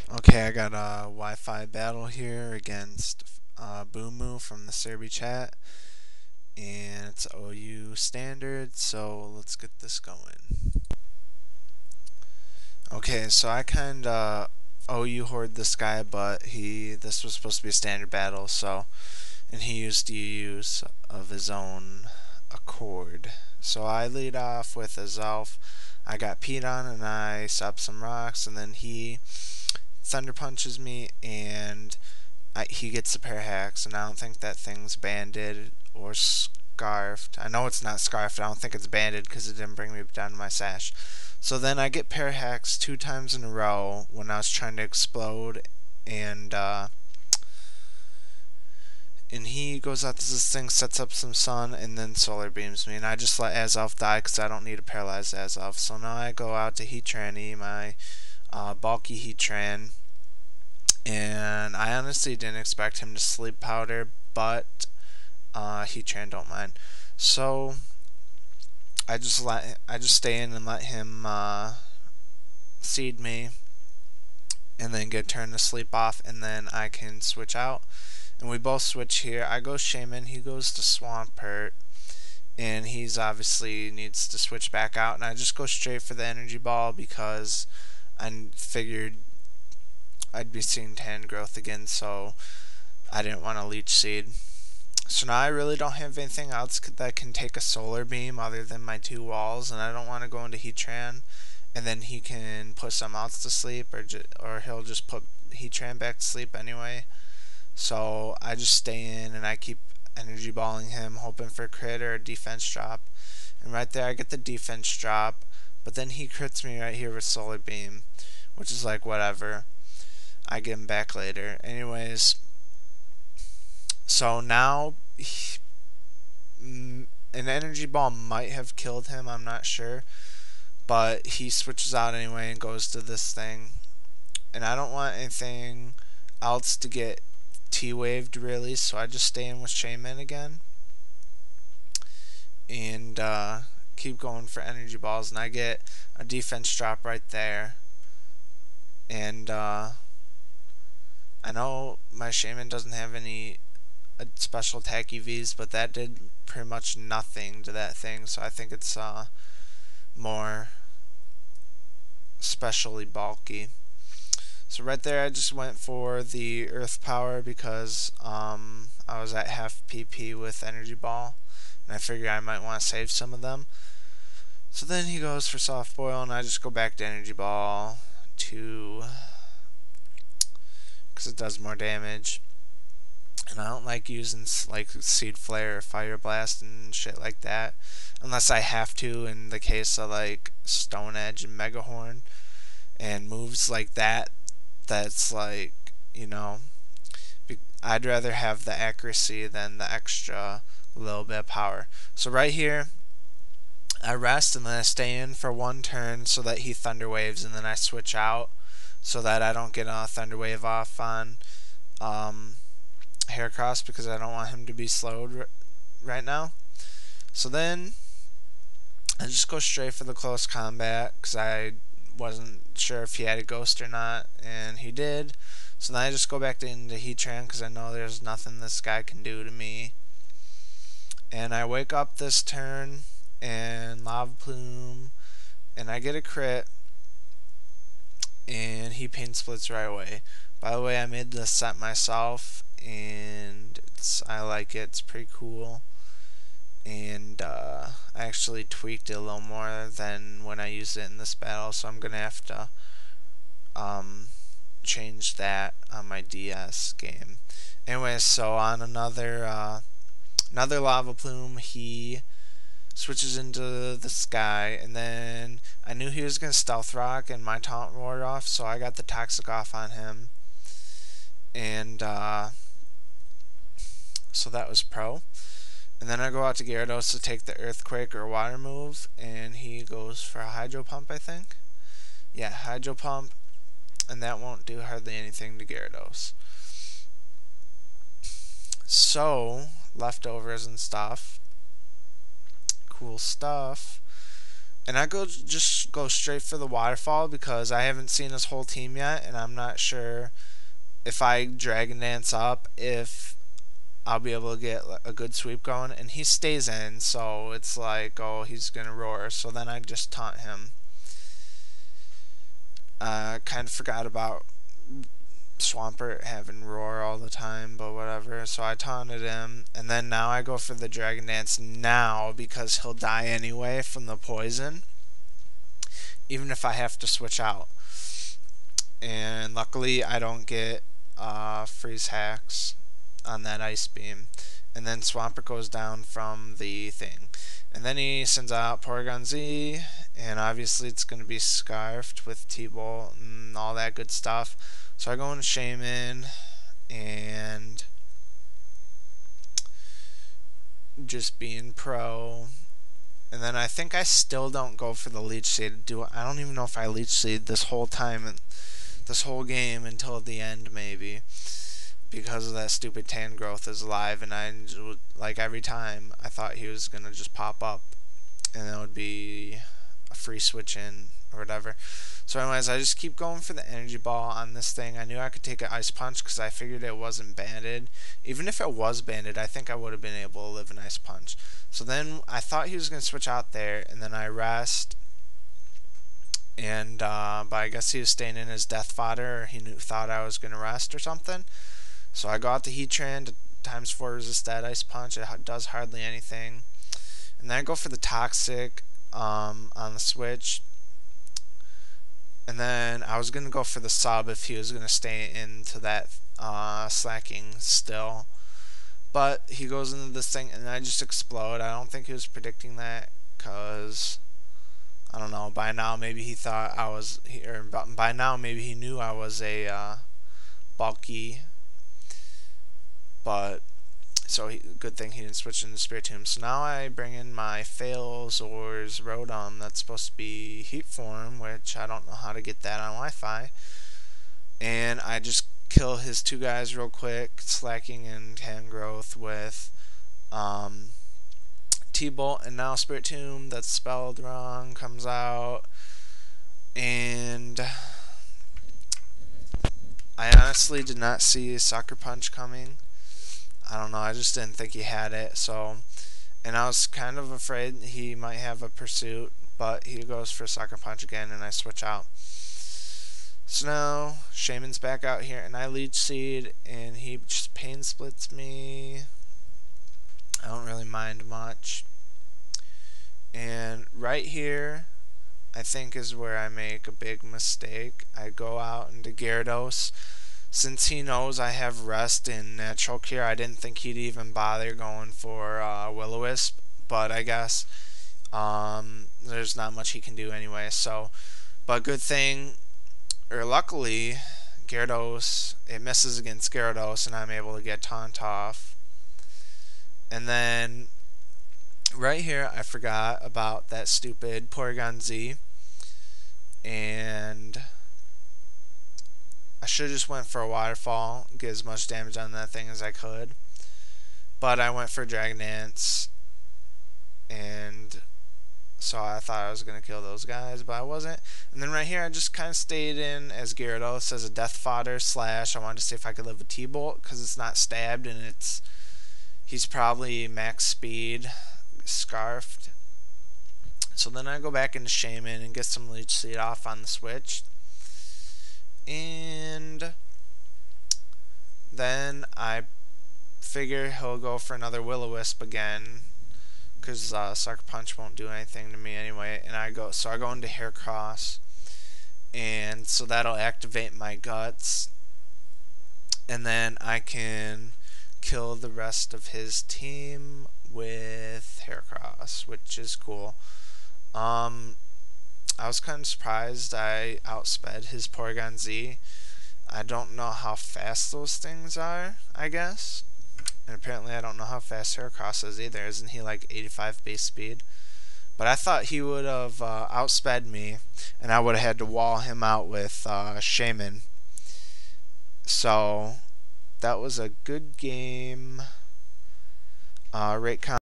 Okay, I got a Wi-Fi battle here against boomoo from the serebii chat, and it's OU standard, so let's get this going. Okay, so I kinda OU hoard this guy, but this was supposed to be a standard battle, and he used UUs of his own accord. So I lead off with a Zelf. I got peed on and I set up some rocks, and then he thunder punches me, and he gets a pair of hacks, and I don't think that thing's banded or scarfed. I know it's not scarfed. I don't think it's banded because it didn't bring me down to my sash. So then I get pair of hacks 2 times in a row when I was trying to explode, and he goes out to this thing, sets up some sun, and then solar beams me, and I just let Azalf die because I don't need a paralyzed Azalf. So now I go out to Heatran, my bulky Heatran, and I honestly didn't expect him to sleep powder, but Heatran don't mind. So I just stay in and let him seed me, and then get a turn to sleep off, and then I can switch out. And we both switch here. I go Shaman, he goes to Swampert, and he's obviously needs to switch back out, and I just go straight for the energy ball because I figured I'd be seeing tan growth again, so I didn't want to leech seed. So now I really don't have anything else that can take a solar beam other than my 2 walls, and I don't want to go into Heatran, and then he can put some else to sleep, or he'll just put Heatran back to sleep anyway. So I just stay in and I keep energy balling him, hoping for a crit or a defense drop. And right there I get the defense drop, but then he crits me right here with solar beam, which is like whatever. I get him back later. Anyways, so now an energy ball might have killed him, I'm not sure, but he switches out anyway and goes to this thing, and I don't want anything else to get T-waved really, so I just stay in with Shaman again and keep going for energy balls, and I get a defense drop right there, and I know my Shaman doesn't have any special attack EVs, but that did pretty much nothing to that thing, so I think it's more specially bulky. So right there I just went for the earth power because I was at half PP with energy ball, and I figured I might want to save some of them. So then he goes for soft boil, and I just go back to energy ball because it does more damage. And I don't like using like seed flare or fire blast and shit like that unless I have to, in the case of like stone edge and megahorn and moves like that. That's like, I'd rather have the accuracy than the extra little bit of power. So right here I rest, and then I stay in for 1 turn so that he thunder waves, and then I switch out so that I don't get a thunder wave off on Heracross because I don't want him to be slowed right now. So then I just go straight for the close combat because I wasn't sure if he had a ghost or not, and he did. So then I just go back into Heatran because I know there's nothing this guy can do to me. And I wake up this turn and Lava Plume, and I get a crit, and he pain splits right away. By the way, I made this set myself, and I like it. It's pretty cool. And I actually tweaked it a little more than when I used it in this battle, so I'm gonna have to change that on my DS game. Anyways, so on another Lava Plume, he switches into the sky, and then I knew he was gonna Stealth Rock and my taunt wore off, so I got the Toxic off on him, and so that was pro. And then I go out to Gyarados to take the Earthquake or Water move, and he goes for a Hydro Pump, I think. Yeah, Hydro Pump, and that won't do hardly anything to Gyarados. So, leftovers and stuff. Cool stuff. And I just go straight for the waterfall because I haven't seen his whole team yet, and I'm not sure if I Dragon Dance up if I'll be able to get a good sweep going. And he stays in, so it's like, oh, he's gonna roar. So then I just taunt him. Kind of forgot about Swampert having roar all the time, but whatever. So I taunted him, and then now I go for the Dragon Dance now because he'll die anyway from the poison, even if I have to switch out. And luckily I don't get freeze hacks on that ice beam. And then Swampert goes down from the thing. And then he sends out Porygon Z, and obviously it's going to be Scarfed with T-Bolt and all that good stuff. So I go into Shaman and just being pro. And then I think I still don't go for the Leech Seed. I don't even know if I Leech Seed this whole time, this whole game until the end maybe, because of that stupid Tangrowth is alive, and I like every time I thought he was gonna just pop up, and that would be a free switch in or whatever. So anyways, I just keep going for the energy ball on this thing. I knew I could take an ice punch because I figured it wasn't banded. Even if it was banded, I think I would have been able to live an ice punch. So then I thought he was going to switch out there, and then I rest. And but I guess he was staying in his death fodder, or he thought I was going to rest or something. So I go out the Heatran to ×4 resist that ice punch. It does hardly anything. And then I go for the Toxic on the switch. And then I was going to go for the sub if he was going to stay into that slacking still. But he goes into this thing and I just explode. I don't think he was predicting that because, I don't know, by now maybe he thought I was, or by now maybe he knew I was a bulky. But, so good thing he didn't switch into Spiritomb. So now I bring in my Fails or Rotom that's supposed to be Heat Form, which I don't know how to get that on Wi-Fi. And I just kill his two guys real quick, Slacking and Tangrowth with T-Bolt, and now Spiritomb that's spelled wrong comes out. And I honestly did not see Sucker Punch coming. I don't know, I just didn't think he had it. So, and I was kind of afraid he might have a Pursuit, but he goes for Sucker Punch again and I switch out. So now Shaman's back out here and I Leech Seed and he just Pain Splits me. I don't really mind much. And right here I think is where I make a big mistake. I go out into Gyarados. Since he knows I have Rest in Natural Cure, I didn't think he'd even bother going for Will-O-Wisp, but I guess there's not much he can do anyway. So, but good thing, or luckily, Gyarados, it misses against Gyarados, and I'm able to get Taunt off. And then right here, I forgot about that stupid Porygon Z, and I should have just went for a Waterfall, get as much damage on that thing as I could. But I went for Dragon Dance, and so I thought I was going to kill those guys, but I wasn't. And then right here, I just kind of stayed in as Gyarados as a Death Fodder / I wanted to see if I could live a T-Bolt, because it's not stabbed, and he's probably max speed, Scarfed. So then I go back into Shaman and get some Leech Seed off on the switch. And then I figure he'll go for another Will-O-Wisp again, because Sucker Punch won't do anything to me anyway. And I go into Heracross, and so that'll activate my Guts, and then I can kill the rest of his team with Heracross, which is cool. I was kind of surprised I outsped his Porygon Z. I don't know how fast those things are, I guess. And apparently I don't know how fast Heracross is either. Isn't he like 85 base speed? But I thought he would have outsped me, and I would have had to wall him out with Shaman. So that was a good game. Rate